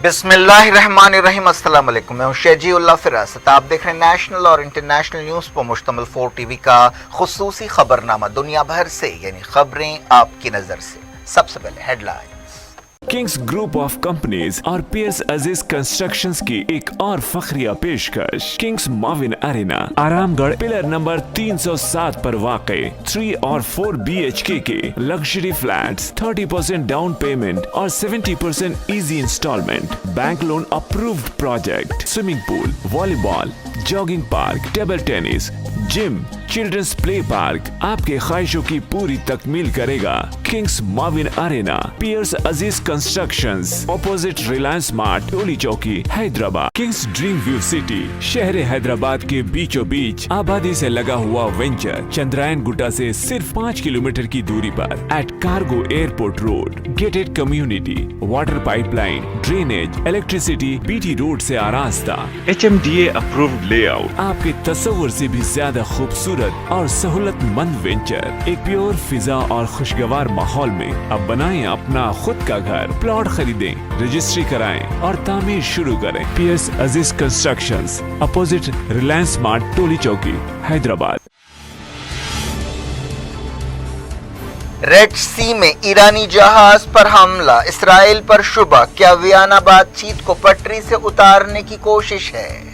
बिस्मिल्लाहिर्रहमानिर्रहीम। अस्सलाम वालेकुम। मैं हूं शेजी उल्लाह फिरासत। आप देख रहे हैं नेशनल और इंटरनेशनल न्यूज़ पर मुश्तमिल 4 टीवी का खुसूसी खबरनामा, दुनिया भर से यानी खबरें आपकी नजर से। सबसे पहले headline. Kings group of companies और पियर्स अजीज कंस्ट्रक्शंस की एक और फखरिया पेशकश। Kings Mauvin Arena, Aramghar, pillar number 307 पर वाक़े 3 और 4 BHK के लग्जरी फ्लैट्स, 30% डाउन पेमेंट और 70% easy installment, bank loan approved project, swimming pool, volleyball, jogging park, table tennis, gym, children's play park आपके ख्वाहिशों की पूरी तकमील करेगा। Kings Mauvin Arena, Peers Aziz Constructions, opposite Reliance Mart, Toli Chowki, Hyderabad. Kings Dream View City, शहर हैदराबाद के बीचों बीच आबादी से लगा हुआ वेंचर, चंद्रायन गुट्टा से सिर्फ 5 किलोमीटर की दूरी पर at Cargo Airport Road. Gated community, water pipeline, drainage, electricity, BT road से आरास्ता, HMDA अप्रूव्ड लेआउट, आपके तस्वुर से भी ज्यादा खूबसूरत और सहूलतमंद वेंचर, एक प्योर फिजा और खुशगवार माहौल में। अब बनाएं अपना खुद का घर, प्लॉट खरीदें, रजिस्ट्री कराएं और तामीर शुरू करें। Piers Aziz constructions, opposite Reliance Mart, Toli Chowki, Hyderabad. Red सी में ईरानी जहाज पर हमला, इसराइल पर शुबह। क्या वियना बातचीत को पटरी से उतारने की कोशिश है?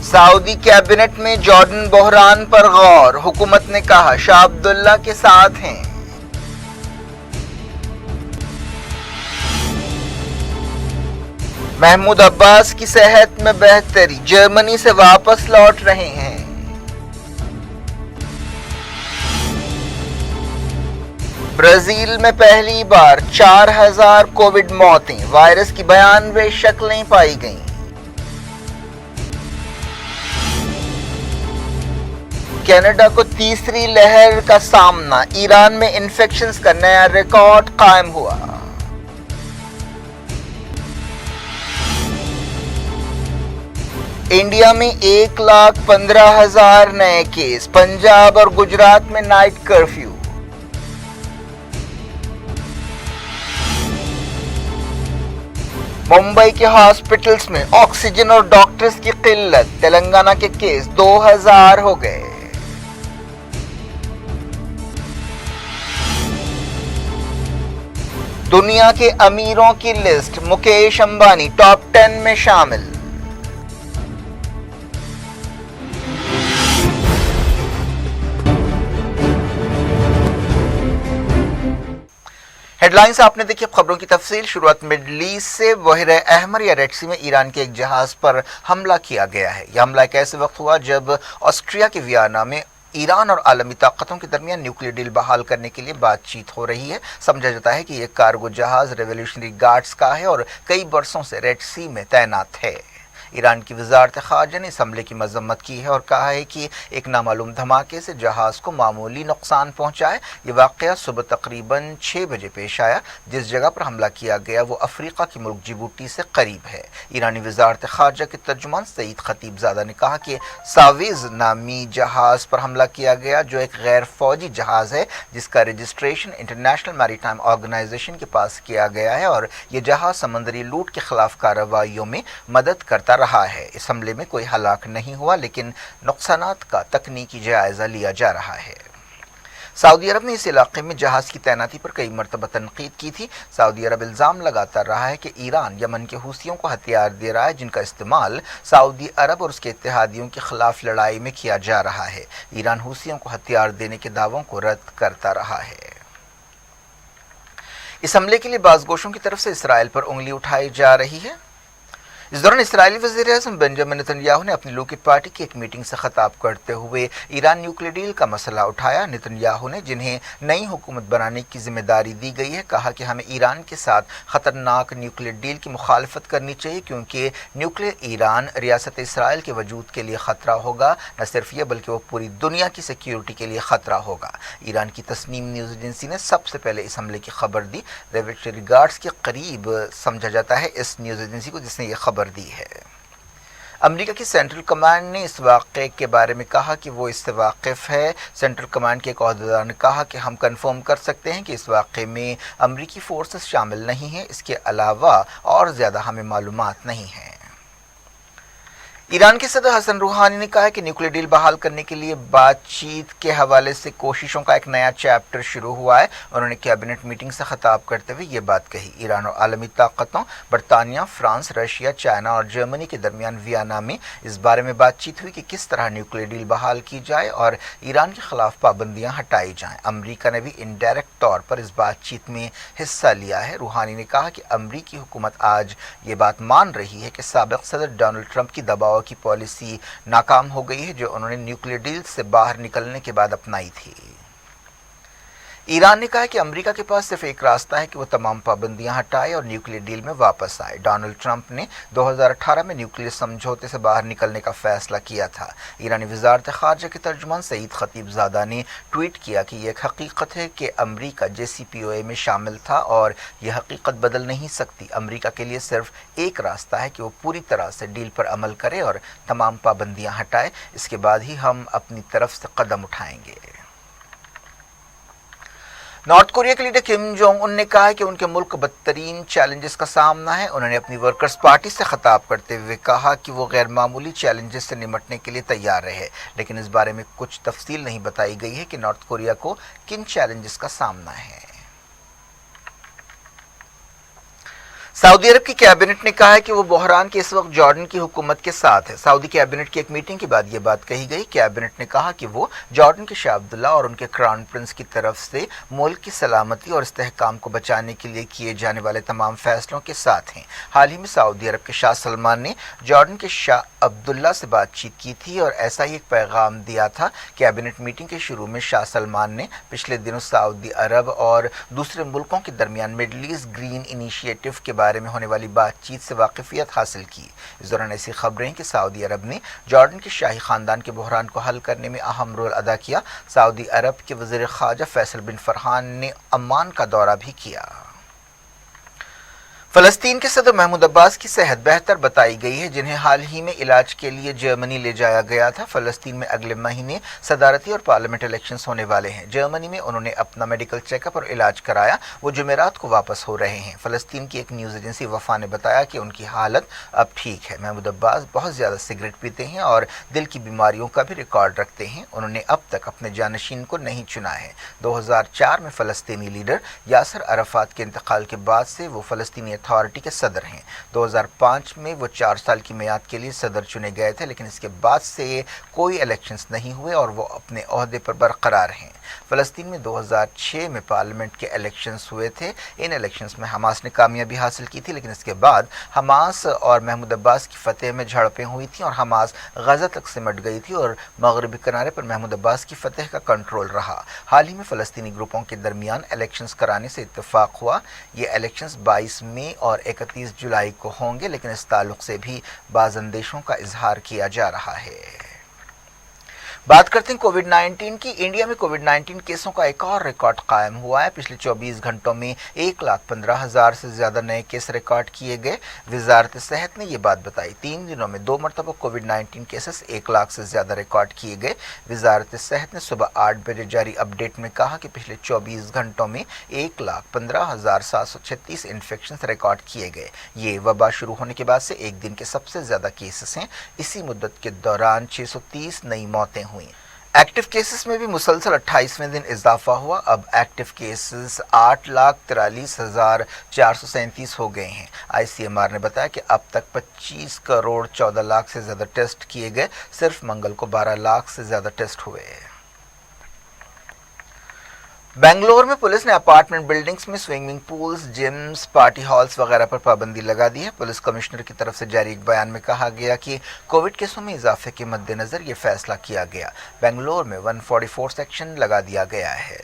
सऊदी कैबिनेट में जॉर्डन बहरान पर गौर, हुकूमत ने कहा शाह अब्दुल्ला के साथ हैं। महमूद अब्बास की सेहत में बेहतरी, जर्मनी से वापस लौट रहे हैं। ब्राजील में पहली बार 4000 कोविड मौतें, वायरस की 92 शक्लें पाई गईं। कनाडा को तीसरी लहर का सामना, ईरान में इन्फेक्शंस का नया रिकॉर्ड कायम हुआ। इंडिया में 1,15,000 नए केस, पंजाब और गुजरात में नाइट कर्फ्यू। मुंबई के हॉस्पिटल्स में ऑक्सीजन और डॉक्टर्स की किल्लत, तेलंगाना के केस 2000 हो गए। दुनिया के अमीरों की लिस्ट, मुकेश अंबानी टॉप 10 में शामिल। हेडलाइंस आपने देखी। खबरों की तफसील। शुरुआत मिडल ईस्ट से। बहरे अहमर या रेड सी में ईरान के एक जहाज पर हमला किया गया है। यह हमला एक ऐसे वक्त हुआ जब ऑस्ट्रिया के वियना में ईरान और आलमी ताकतों के दरमियान न्यूक्लियर डील बहाल करने के लिए बातचीत हो रही है। समझा जाता है कि यह कार्गो जहाज रेवोल्यूशनरी गार्ड्स का है और कई बरसों से रेड सी में तैनात है। ईरान की वजारत खारजा ने इस हमले की मजम्मत की है और कहा है कि एक नामालूम धमाके से जहाज को मामूली नुकसान पहुंचा है। ये वाक़या सुबह तकरीबन 6 बजे पेश आया। जिस जगह पर हमला किया गया वो अफ्रीका के मुल्क जिबूटी से करीब है। ईरानी वजारत खारजा के तर्जुमान सईद खतीबजादा ने कहा कि साविज नामी जहाज पर हमला किया गया, जो एक गैर फौजी जहाज है जिसका रजिस्ट्रेशन इंटरनेशनल मैरीटाइम ऑर्गेनाइजेशन के पास किया गया है, और ये जहाज समंदरी लूट के खिलाफ कार्रवाइयों में मदद करता रहा है। इस हमले में कोई हलाक नहीं हुआ, लेकिन नुकसानात का तकनीकी जायजा लिया जा रहा है। सऊदी अरब ने इस इलाके में जहाज की तैनाती पर कई मरतबा तनकीद की थी। सऊदी अरब इल्ज़ाम लगाता रहा है कि ईरान यमन के हूसियों को हथियार दे रहा है, जिनका इस्तेमाल सऊदी अरब और उसके इत्तेहादियों के खिलाफ लड़ाई में किया जा रहा है। ईरान हूसियों को हथियार देने के दावों को रद्द करता रहा है। इस हमले के लिए बाज़गोशों की तरफ से इसराइल पर उंगली उठाई जा रही है। इस दौरान इस्राएली वज़ीर-ए-आज़म बेंजामिन नेतन्याहू ने अपनी लोकी पार्टी की एक मीटिंग से खिताब करते हुए ईरान न्यूक्लियर डील का मसला उठाया। नेतन्याहू ने, जिन्हें नई हुकूमत बनाने की जिम्मेदारी दी गई है, कहा कि हमें ईरान के साथ ख़तरनाक न्यूक्लियर डील की मुखालफत करनी चाहिए, क्योंकि न्यूक्लियर ईरान रियासत इसराइल के वजूद के लिए ख़तरा होगा। न सिर्फ ये बल्कि वो पूरी दुनिया की सिक्योरिटी के लिए ख़तरा होगा। ईरान की तस्नीम न्यूज़ एजेंसी ने सबसे पहले इस हमले की खबर दी। रेवोल्यूशनरी गार्ड्स के करीब समझा जाता है इस न्यूज़ एजेंसी को जिसने ये खबर दी है। امریکہ کی سینٹرل کمانڈ نے اس واقعے کے بارے میں کہا کہ وہ اس سے واقف ہے۔ سینٹرل کمانڈ کے ایک عہدیدار نے کہا کہ ہم کنفرم کر سکتے ہیں کہ اس واقعے میں امریکی فورسز شامل نہیں ہیں، اس کے علاوہ اور زیادہ ہمیں معلومات نہیں ہیں۔ ایران کے صدر حسن روحانی نے کہا کہ نیوکلیئر ڈیل بحال کرنے کے لیے بات چیت کے حوالے سے کوششوں کا ایک نیا چیپٹر شروع ہوا ہے۔ انہوں نے کیبنٹ میٹنگ سے خطاب کرتے ہوئے یہ بات کہی۔ ایران اور عالمی طاقتوں برطانیہ، فرانس، رشیا، چائنا اور جرمنی کے درمیان ویانا میں اس بارے میں بات چیت ہوئی کہ کس طرح نیوکلیئر ڈیل بحال کی جائے اور ایران کے خلاف پابندیاں ہٹائی جائیں۔ امریکہ نے بھی انڈائریکٹ طور پر اس بات چیت میں حصہ لیا ہے۔ روحانی نے کہا کہ امریکی حکومت آج یہ بات مان رہی ہے کہ سابق صدر ڈونلڈ ٹرمپ کی دباؤ کی پالیسی ناکام ہو گئی ہے جو انہوں نے نیوکلیئر ڈیل سے باہر نکلنے کے بعد اپنائی تھی۔ ایران نے کہا کہ امریکہ کے پاس صرف ایک راستہ ہے کہ وہ تمام پابندیاں ہٹائے اور نیوکلیئر ڈیل میں واپس آئے۔ ڈونلڈ ٹرمپ نے 2018 میں نیوکلیئر سمجھوتے سے باہر نکلنے کا فیصلہ کیا تھا۔ ایرانی وزارت خارجہ کے ترجمان سعید خطیب زادہ نے ٹویٹ کیا کہ یہ ایک حقیقت ہے کہ امریکہ JCPOA میں شامل تھا اور یہ حقیقت بدل نہیں سکتی۔ امریکہ کے لیے صرف ایک راستہ ہے کہ وہ پوری طرح سے ڈیل پر عمل کرے اور تمام پابندیاں ہٹائے، اس کے بعد ہی ہم اپنی طرف سے قدم اٹھائیں گے۔ نارتھ کوریا کے لیڈر کم جونگ ان نے کہا ہے کہ ان کے ملک کو بدترین چیلنجز کا سامنا ہے۔ انہوں نے اپنی ورکرز پارٹی سے خطاب کرتے ہوئے کہا کہ وہ غیر معمولی چیلنجز سے نمٹنے کے لیے تیار رہے، لیکن اس بارے میں کچھ تفصیل نہیں بتائی گئی ہے کہ نارتھ کوریا کو کن چیلنجز کا سامنا ہے۔ سعودی عرب کی کیبنٹ نے کہا ہے کہ وہ بحران کے اس وقت جارڈن کی حکومت کے ساتھ ہے۔ سعودی کیبنٹ کی ایک میٹنگ کے بعد یہ بات کہی گئی۔ کیبنٹ نے کہا کہ وہ جارڈن کے شاہ عبداللہ اور ان کے کراؤن پرنس کی طرف سے ملک کی سلامتی اور استحکام کو بچانے کے لیے کیے جانے والے تمام فیصلوں کے ساتھ ہیں۔ حال ہی میں سعودی عرب کے شاہ سلمان نے جارڈن کے شاہ عبداللہ سے بات چیت کی تھی اور ایسا ہی ایک پیغام دیا تھا۔ کیبنٹ میٹنگ کے شروع میں شاہ سلمان نے پچھلے دنوں سعودی عرب اور دوسرے ملکوں کے درمیان مڈل ایسٹ گرین انیشیٹو کے بارے میں ہونے والی بات چیت سے واقفیت حاصل کی۔ اس دوران ایسی خبریں ہیں کہ سعودی عرب نے جارڈن کے شاہی خاندان کے بحران کو حل کرنے میں اہم رول ادا کیا۔ سعودی عرب کے وزیر خارجہ فیصل بن فرحان نے عمان کا دورہ بھی کیا۔ فلسطین کے صدر محمود عباس کی صحت بہتر بتائی گئی ہے، جنہیں حال ہی میں علاج کے لیے جرمنی لے جایا گیا تھا۔ فلسطین میں اگلے مہینے صدارتی اور پارلیمنٹ الیکشنز ہونے والے ہیں۔ جرمنی میں انہوں نے اپنا میڈیکل چیک اپ اور علاج کرایا۔ وہ جمعرات کو واپس ہو رہے ہیں۔ فلسطین کی ایک نیوز ایجنسی وفا نے بتایا کہ ان کی حالت اب ٹھیک ہے۔ محمود عباس بہت زیادہ سگریٹ پیتے ہیں اور دل کی بیماریوں کا بھی ریکارڈ رکھتے ہیں۔ انہوں نے اب تک اپنے جانشین کو نہیں چنا ہے۔ 2004 میں فلسطینی لیڈر یاسر عرفات کے انتقال کے بعد سے وہ فلسطینی اتھارٹی کے صدر ہیں۔ 2005 میں وہ 4 سال کی میعاد کے لیے صدر چنے گئے تھے، لیکن اس کے بعد سے کوئی الیکشنز نہیں ہوئے اور وہ اپنے عہدے پر برقرار ہیں۔ فلسطین میں 2006 میں پارلیمنٹ کے الیکشنز ہوئے تھے۔ ان الیکشنز میں حماس نے کامیابی حاصل کی تھی، لیکن اس کے بعد حماس اور محمود عباس کی فتح میں جھڑپیں ہوئی تھیں اور حماس غزہ تک سمٹ گئی تھی اور مغربی کنارے پر محمود عباس کی فتح کا کنٹرول رہا۔ حال ہی میں فلسطینی گروپوں کے درمیان الیکشنز کرانے سے اتفاق ہوا۔ یہ الیکشنز 22 مئی اور 31 جولائی کو ہوں گے، لیکن اس تعلق سے بھی بعض اندیشوں کا اظہار کیا جا رہا ہے۔ بات کرتے ہیں کووڈ 19 کی۔ انڈیا میں کووڈ 19 کیسوں کا ایک اور ریکارڈ قائم ہوا ہے۔ پچھلے 24 گھنٹوں میں 1,15,000 سے زیادہ نئے کیس ریکارڈ کیے گئے۔ وزارت صحت نے یہ بات بتائی۔ 3 دنوں میں 2 مرتبہ کووڈ 19 کیسز 1 لاکھ سے زیادہ ریکارڈ کیے گئے۔ وزارت صحت نے صبح 8 بجے جاری اپ ڈیٹ میں کہا کہ پچھلے 24 گھنٹوں میں 1,15,736 انفیکشنز ریکارڈ کیے گئے۔ یہ وبا شروع ہونے کے بعد سے ایک دن کے سب سے زیادہ کیسز ہیں۔ اسی مدت کے دوران 630 نئی موتیں ہوئیں۔ ایکٹیو کیسز میں بھی مسلسل 28ویں دن اضافہ ہوا۔ اب ایکٹیو کیسز 8,43,437 ہو گئے ہیں۔ ICMR نے بتایا کہ اب تک 25 کروڑ 14 لاکھ سے زیادہ ٹیسٹ کیے گئے۔ صرف منگل کو 12 لاکھ سے زیادہ ٹیسٹ ہوئے۔ بنگلور میں پولیس نے اپارٹمنٹ بلڈنگز میں swimming pools, gyms, party halls وغیرہ پر پابندی لگا دی ہے۔ پولیس کمشنر کی طرف سے جاری ایک بیان میں کہا گیا کہ کووڈ کیسوں میں اضافے کے مد نظر یہ فیصلہ کیا گیا۔ بنگلور میں 144 سیکشن لگا دیا گیا ہے۔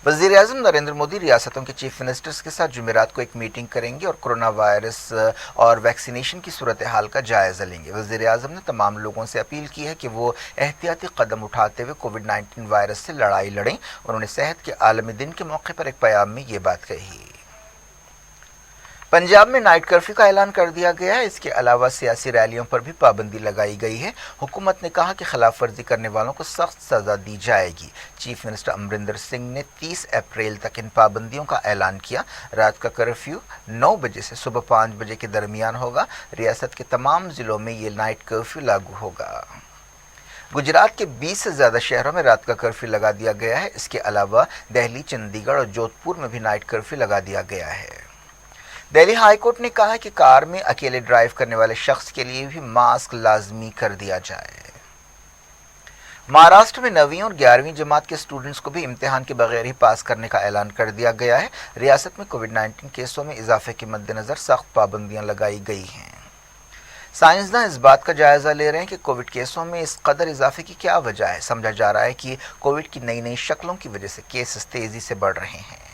وزیر اعظم نریندر مودی ریاستوں کے چیف منسٹرز کے ساتھ جمعرات کو ایک میٹنگ کریں گے اور کرونا وائرس اور ویکسینیشن کی صورتحال کا جائزہ لیں گے۔ وزیر اعظم نے تمام لوگوں سے اپیل کی ہے کہ وہ احتیاطی قدم اٹھاتے ہوئے کووڈ 19 وائرس سے لڑائی لڑیں۔ انہوں نے صحت کے عالمی دن کے موقع پر ایک پیام میں یہ بات کہی۔ पंजाब में नाइट कर्फ्यू का ऐलान कर दिया गया है। इसके अलावा सियासी रैलियों पर भी पाबंदी लगाई गई है। हुकूमत ने कहा कि खिलाफ वर्जी करने वालों को सख्त सजा दी जाएगी। चीफ मिनिस्टर अमरिंदर सिंह ने 30 अप्रैल तक इन पाबंदियों का ऐलान किया। रात का कर्फ्यू 9 बजे से सुबह 5 बजे के दरमियान होगा। रियासत के तमाम जिलों में ये नाइट कर्फ्यू लागू होगा। गुजरात के 20 से ज़्यादा शहरों में रात का कर्फ्यू लगा दिया गया है। इसके अलावा दिल्ली, चंडीगढ़ और जोधपुर में भी नाइट कर्फ्यू लगा दिया गया है। दिल्ली हाई कोर्ट ने कहा है कि कार में अकेले ड्राइव करने वाले शख्स के लिए भी मास्क लाजमी कर दिया जाए। महाराष्ट्र में 9वीं और 11वीं जमात के स्टूडेंट्स को भी इम्तिहान के बगैर ही पास करने का ऐलान कर दिया गया है। रियासत में कोविड-19 केसों में इजाफे के मद्देनजर सख्त पाबंदियां लगाई गई हैं। साइंसदान इस बात का जायजा ले रहे हैं कि कोविड केसों में इस कदर इजाफे की क्या वजह है। समझा जा रहा है कि कोविड की नई नई शक्लों की वजह से केसेस तेजी से बढ़ रहे हैं।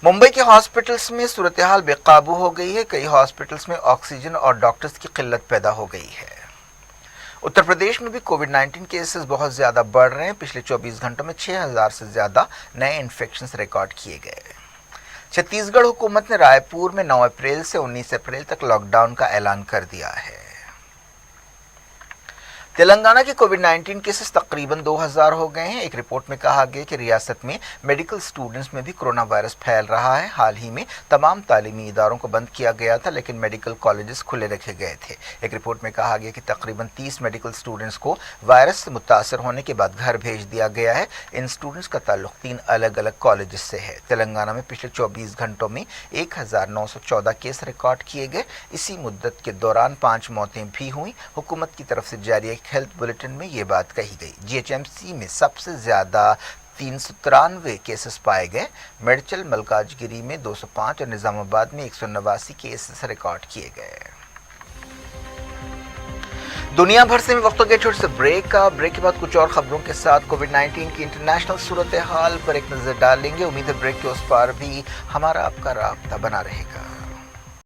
मुंबई के हॉस्पिटल्स में सूरत हाल बेकाबू हो गई है। कई हॉस्पिटल्स में ऑक्सीजन और डॉक्टर्स की किल्लत पैदा हो गई है। उत्तर प्रदेश में भी कोविड-19 केसेस बहुत ज़्यादा बढ़ रहे हैं। पिछले 24 घंटों में 6000 से ज़्यादा नए इन्फेक्शंस रिकॉर्ड किए गए। छत्तीसगढ़ हुकूमत ने रायपुर में 9 अप्रैल से 19 अप्रैल तक लॉकडाउन का ऐलान कर दिया है। तेलंगाना के कोविड-19 केसेस तकरीबन 2000 हो गए हैं। एक रिपोर्ट में कहा गया कि रियासत में मेडिकल स्टूडेंट्स में भी कोरोना वायरस फैल रहा है। हाल ही में तमाम तालीमी इदारों को बंद किया गया था, लेकिन मेडिकल कॉलेजेस खुले रखे गए थे। एक रिपोर्ट में कहा गया कि तकरीबन 30 मेडिकल स्टूडेंट्स को वायरस से मुतासर होने के बाद घर भेज दिया गया है। इन स्टूडेंट्स का ताल्लुक 3 अलग अलग कॉलेजेस से है। तेलंगाना में पिछले 24 घंटों में 1914 केस रिकॉर्ड किए गए। इसी मुद्दत के दौरान 5 मौतें भी हुई। हुकूमत की तरफ से जारी हेल्थ बुलेटिन में ये बात कही गई। जीएचएमसी में सबसे ज्यादा 393 केसेस पाए गए। मेडचल मलकाजगिरी में 205 और निजामाबाद में 189 केसेस रिकॉर्ड किए गए। दुनिया भर से वक्त हो गया छोटे से ब्रेक के बाद कुछ और खबरों के साथ कोविड-19 की इंटरनेशनल सूरत हाल पर एक नजर डालेंगे। उम्मीद है ब्रेक के उस पार भी हमारा आपका राब्ता बना रहेगा।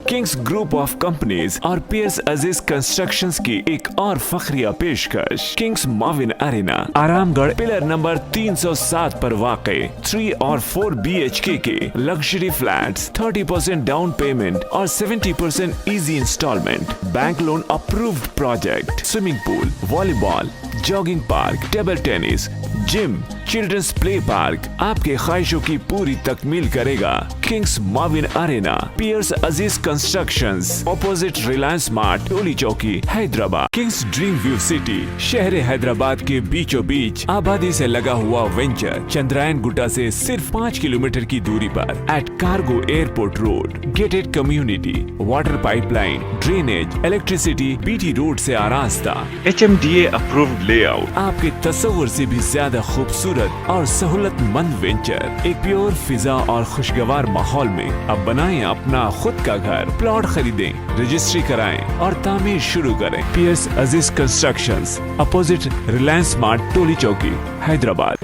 किंग्स ग्रुप ऑफ कंपनीज और पीएस अजीज कंस्ट्रक्शंस की एक और फखरिया पेशकश। Kings Mauvin Arena, Aramghar, pillar number 307 पर वाक़े 3 और 4 BHK के लग्जरी फ्लैट्स, 30% डाउन पेमेंट और 70% easy installment, bank loan approved project, swimming pool, volleyball, jogging park, table tennis, gym, children's play park आपके ख्वाहिशों की पूरी तकमील करेगा। Kings Mauvin Arena, Peers Aziz Constructions, opposite Reliance Mart, Toli Chowki, Hyderabad. Kings Dream View City, शहर हैदराबाद के बीचों बीच आबादी से लगा हुआ वेंचर, चंद्रायन गुट्टा से सिर्फ 5 किलोमीटर की दूरी पर at Cargo Airport Road. Gated community, water pipeline, drainage, electricity, BT road से आरास्ता, HMDA अप्रूव्ड लेआउट, आपके तस्वुर से भी ज्यादा खूबसूरत और सहूलतमंद वेंचर, एक प्योर फिजा और खुशगवार माहौल में। अब बनाएं अपना खुद का घर, प्लॉट खरीदें, रजिस्ट्री कराएं और तामीर शुरू करें। PS Aziz constructions, opposite Reliance Mart, Toli Chowki, Hyderabad.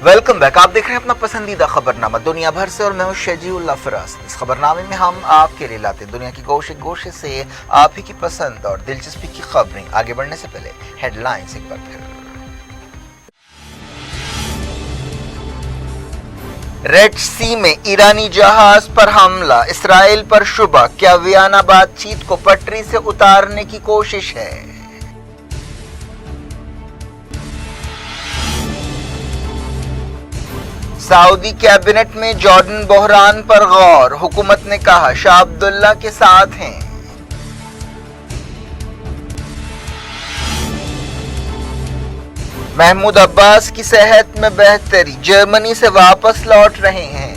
Welcome back. आप देख रहे हैं अपना पसंदीदा खबरनामा दुनिया भर से और मैं हूं शजीउल्लाह फिराज। इस खबरनामे में हम आपके लिए लाते दुनिया की गोशे गोशे से आप ही की पसंद और दिलचस्पी की खबरें। आगे बढ़ने से पहले हेडलाइंस एक बार फिर। रेड सी में ईरानी जहाज पर हमला, इसराइल पर शुबा, क्या वियना बातचीत को पटरी से उतारने की कोशिश है? सऊदी कैबिनेट में जॉर्डन बहरान पर गौर, हुकूमत ने कहा शाह अब्दुल्ला के साथ हैं। महमूद अब्बास की सेहत में बेहतरी, जर्मनी से वापस लौट रहे हैं।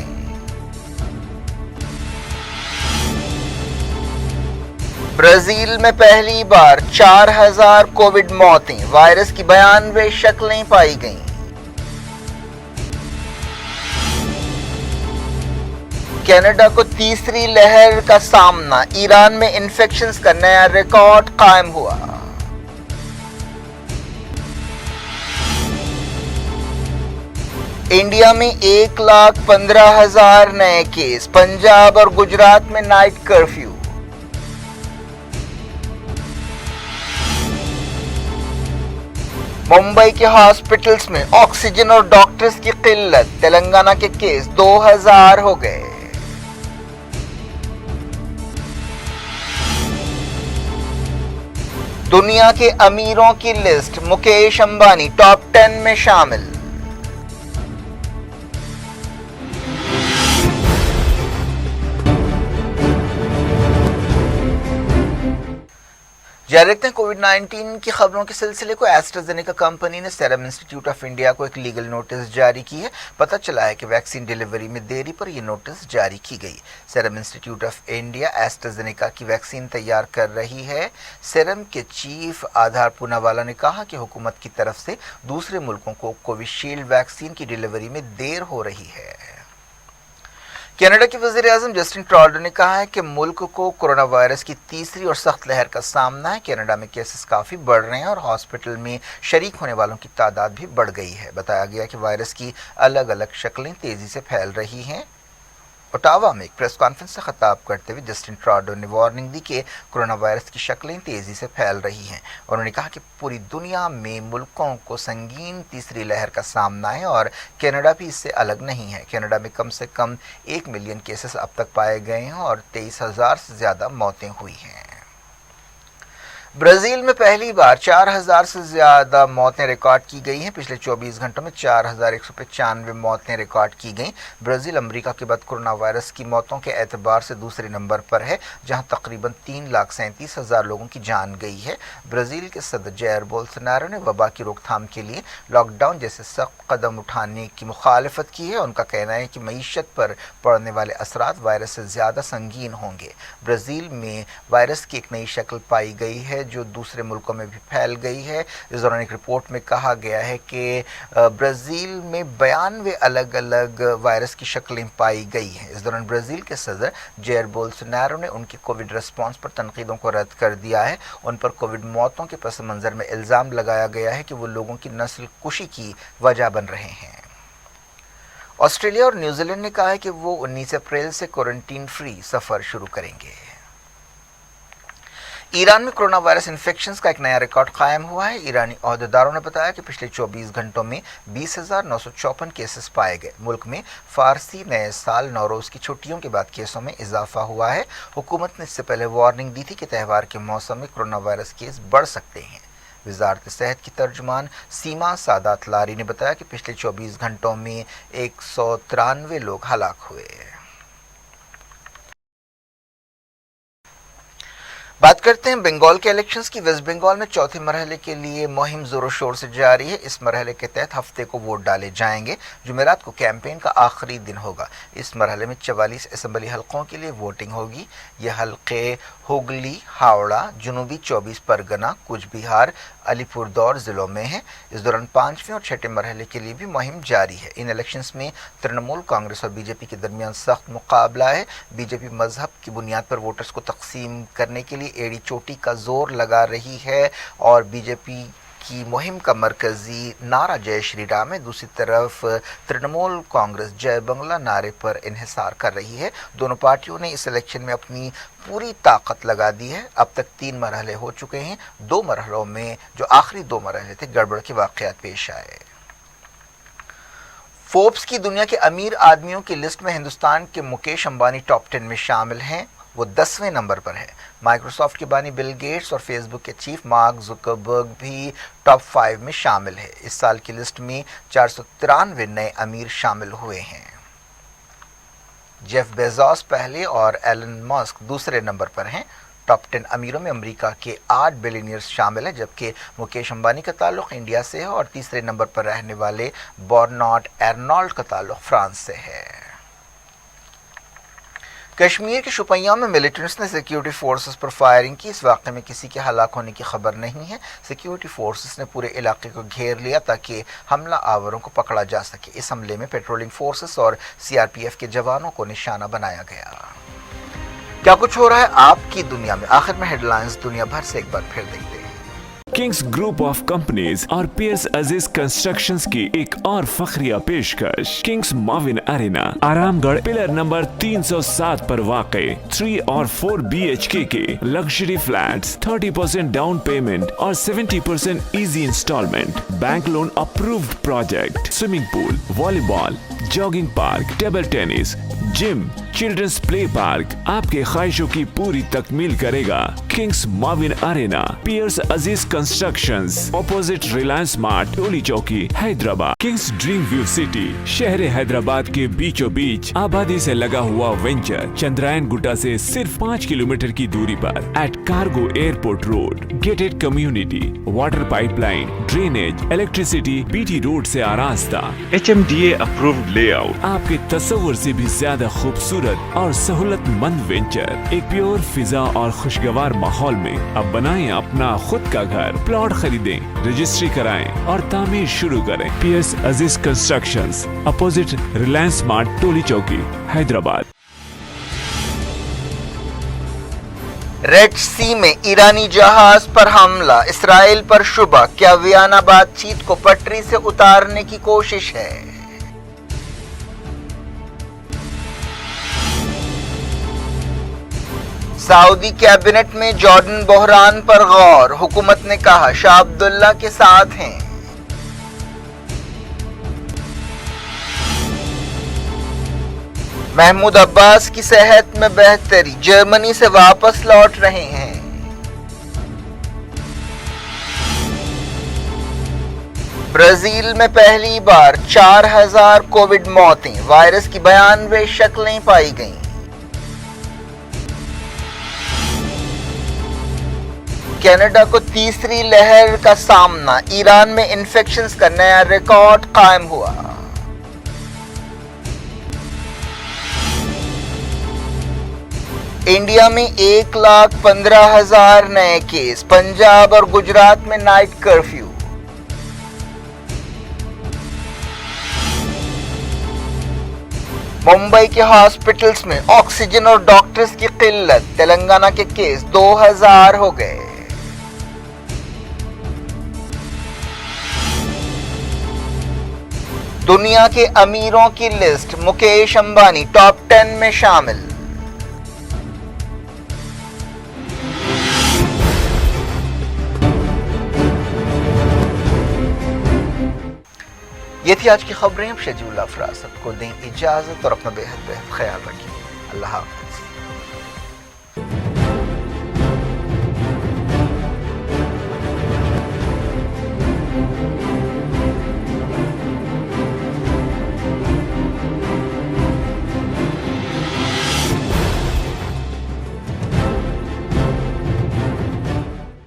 ब्राजील में पहली बार 4000 कोविड मौतें, वायरस की 92 शक्लें पाई गईं। कनाडा को तीसरी लहर का सामना, ईरान में इन्फेक्शंस का नया रिकॉर्ड कायम हुआ। इंडिया में 1,15,000 नए केस, पंजाब और गुजरात में नाइट कर्फ्यू। मुंबई के हॉस्पिटल्स में ऑक्सीजन और डॉक्टर्स की किल्लत, तेलंगाना के केस 2,000 हो गए। दुनिया के अमीरों की लिस्ट, मुकेश अंबानी टॉप 10 में शामिल। जारी रखते हैं कोविड-19 की खबरों के सिलसिले को। एस्ट्राजेनेका कंपनी ने सीरम इंस्टीट्यूट ऑफ इंडिया को एक लीगल नोटिस जारी की है। पता चला है कि वैक्सीन डिलीवरी में देरी पर यह नोटिस जारी की गई। Serum institute of India AstraZeneca की वैक्सीन तैयार कर रही है। सीरम के चीफ आधार पूनावाला ने कहा कि हुकूमत की तरफ से दूसरे मुल्कों को कोविशील्ड वैक्सीन की डिलीवरी में देर हो रही है। कनाडा के वज़ीर-ए-आज़म जस्टिन ट्रूडो ने कहा है कि मुल्क को कोरोना वायरस की तीसरी और सख्त लहर का सामना है। कनाडा में केसेस काफ़ी बढ़ रहे हैं और हॉस्पिटल में शरीक होने वालों की तादाद भी बढ़ गई है। बताया गया कि वायरस की अलग अलग शक्लें तेज़ी से फैल रही हैं। ओटावा में एक प्रेस कॉन्फ्रेंस से खिताब करते हुए जस्टिन ट्रूडो ने वार्निंग दी कि कोरोना वायरस की शक्लें तेज़ी से फैल रही हैं। उन्होंने कहा कि पूरी दुनिया में मुल्कों को संगीन तीसरी लहर का सामना है और कनाडा भी इससे अलग नहीं है। कनाडा में कम से कम 1 मिलियन केसेस अब तक पाए गए हैं और 23,000 से ज़्यादा मौतें हुई हैं। ब्राज़ील में पहली बार 4,000 से ज़्यादा मौतें रिकॉर्ड की गई हैं। पिछले 24 घंटों में 4,195 मौतें रिकॉर्ड की गईं। ब्राज़ील अमेरिका के बाद कोरोना वायरस की मौतों के एतबार से दूसरे नंबर पर है, जहां तकरीबन 3,37,000 लोगों की जान गई है। ब्राज़ील के सदर जायर बोल्सोनारो ने वबा की रोकथाम के लिए लॉकडाउन जैसे सख्त कदम उठाने की मुखालफत की है। उनका कहना है कि मईशत पर पड़ने वाले असरात वायरस से ज़्यादा संगीन होंगे। ब्राज़ील में वायरस की एक नई शक्ल पाई गई है जो दूसरे मुल्कों में भी फैल गई है। इस दौरान एक रिपोर्ट में कहा गया है कि ब्राज़ील में 92 अलग अलग वायरस की शक्लें पाई गई हैं। इस दौरान ब्राज़ील के सदर जायर बोल्सोनारो ने उनकी कोविड रिस्पांस पर तनकीदों को रद्द कर दिया है। उन पर कोविड मौतों के पस मंज़र में इल्ज़ाम लगाया गया है कि वो लोगों की नस्ल कुशी की वजह बन रहे हैं। ऑस्ट्रेलिया और न्यूजीलैंड ने कहा है कि वो 19 अप्रैल से क्वारंटीन फ्री सफ़र शुरू करेंगे। ईरान में कोरोना वायरस इन्फेक्शंस का एक नया रिकॉर्ड कायम हुआ है। ईरानी अहदेदारों ने बताया कि पिछले 24 घंटों में 20,954 केसेस पाए गए। मुल्क में फारसी नए साल नौरोज़ की छुट्टियों के बाद केसों में इजाफा हुआ है। हुकूमत ने इससे पहले वार्निंग दी थी कि त्यौहार के मौसम में कोरोना वायरस केस बढ़ सकते हैं। वज़ारत सेहत की तर्जुमान सीमा सादात लारी ने बताया कि पिछले 24 घंटों में 193 लोग हलाक हुए। बात करते हैं बंगाल के इलेक्शंस की। वेस्ट बंगाल में चौथे मरहले के लिए मुहिम जोरों शोर से जारी है। इस मरहले के तहत हफ्ते को वोट डाले जाएंगे। जुमेरात को कैंपेन का आखिरी दिन होगा। इस मरहले में 44 असम्बली हलकों के लिए वोटिंग होगी। यह हलके हुगली, हावड़ा, जनूबी 24 परगना, कुछ बिहार, अलीपुरदौर ज़िलों में हैं। इस दौरान 5वें और 6ठे मरहले के लिए भी मुहिम जारी है। इन इलेक्शंस में तृणमूल कांग्रेस और बीजेपी के दरमियान सख्त मुकाबला है। बीजेपी मजहब की बुनियाद पर वोटर्स को तकसीम करने के लिए एड़ी चोटी का जोर लगा रही है और बीजेपी की मुहिम का मरकजी नारा जय श्री राम है। दूसरी तरफ तृणमूल कांग्रेस जय बंगला नारे पर इन्हिसार कर रही है। दोनों पार्टियों ने इस इलेक्शन में अपनी पूरी ताकत लगा दी है। अब तक 3 मरहले हो चुके हैं। 2 मरहलों में जो आखिरी 2 मरहले थे गड़बड़ के वाक़यात पेश आए। फोर्ब्स की दुनिया के अमीर आदमियों की लिस्ट में हिंदुस्तान के मुकेश अंबानी टॉप 10 में शामिल हैं। वो 10वें नंबर पर है। माइक्रोसॉफ्ट के बानी बिल गेट्स और फेसबुक के चीफ मार्क जुकरबर्ग भी टॉप 5 में शामिल है। इस साल की लिस्ट में 493 नए अमीर शामिल हुए हैं। जेफ बेजोस पहले और एलन मस्क दूसरे नंबर पर हैं। टॉप 10 अमीरों में अमेरिका के 8 बिलियनियर्स शामिल हैं, जबकि मुकेश अंबानी का ताल्लुक इंडिया से है और तीसरे नंबर पर रहने वाले बर्नार्ड अर्नोल्ड का ताल्लुक फ्रांस से है। کشمیر کے شوپیاں میں ملیٹنٹس نے سیکیورٹی فورسز پر فائرنگ کی. اس واقعے میں کسی کے ہلاک ہونے کی خبر نہیں ہے. سیکیورٹی فورسز نے پورے علاقے کو گھیر لیا تاکہ حملہ آوروں کو پکڑا جا سکے. اس حملے میں پیٹرولنگ فورسز اور CRPF کے جوانوں کو نشانہ بنایا گیا. کیا کچھ ہو رہا ہے آپ کی دنیا میں؟ آخر میں ہیڈ لائنز دنیا بھر سے ایک بار پھر دیکھتے ہیں. کنگز گروپ آف کمپنیز اور پیئرس عزیز کنسٹرکشنز کی ایک اور فخریہ پیشکش. کنگز معاون ارینا آرام گڑھ پلر نمبر 307 پر واقع 3 اور 4 BHK کے لگژری فلیٹس 30% ڈاؤن پیمنٹ اور 70% easy installment. Bank loan approved project. Swimming pool, volleyball, jogging park, table tennis, gym, children's play park آپ کے خواہشوں کی پوری تکمیل کرے گا. Kings Muawin Arena, Peers Aziz Constructions, opposite Reliance Mart, Toli Chowki, Hyderabad. Kings Dream View City, شہر حیدرآباد کے بیچوں بیچ آبادی سے لگا ہوا وینچر چندرائن گٹا سے صرف 5 کلومیٹر کی دوری پر at cargo airport road. Gated community, water pipe line, drainage, electricity BT road سے آراستہ. HMDA approved layout. آپ کے تصور سے بھی زیادہ خوبصورت اور سہولت مند وینچر. ایک پیور فضا اور خوشگوار ماحول میں اب بنائیں اپنا خود کا گھر. پلاٹ خریدیں، رجسٹری کرائیں اور تعمیر شروع کریں. Periods Aziz Constructions, opposite Reliance Mart, Toli Chowki, Hyderabad. Red سی میں ایرانی جہاز پر حملہ، اسرائیل پر شبہ. کیا ویانا بات چیت کو پٹری سے اتارنے کی کوشش ہے؟ سعودی کیبنٹ میں جارڈن بحران پر غور. حکومت نے کہا شاہ عبداللہ کے ساتھ ہیں. محمود عباس کی صحت میں بہتری، جرمنی سے واپس لوٹ رہے ہیں. برازیل میں پہلی بار 4000 کووڈ موتیں، وائرس کی 92 شکلیں پائی گئیں. کینیڈا کو تیسری لہر کا سامنا، ایران میں انفیکشنز کا نیا ریکارڈ قائم ہوا. انڈیا میں 1,15,000 نئے کیس، پنجاب اور گجرات میں نائٹ کرفیو. ممبئی کے ہاسپٹلز میں آکسیجن اور ڈاکٹرز کی قلت، تلنگانہ کے کیس 2000 ہو گئے. دنیا کے امیروں کی لسٹ، مکیش امبانی ٹاپ 10 میں شامل. یہ تھی آج کی خبریں. اب شجیع اللہ فراست کو دیں اجازت اور اپنا بے حد خیال رکھیں. اللہ حافظ.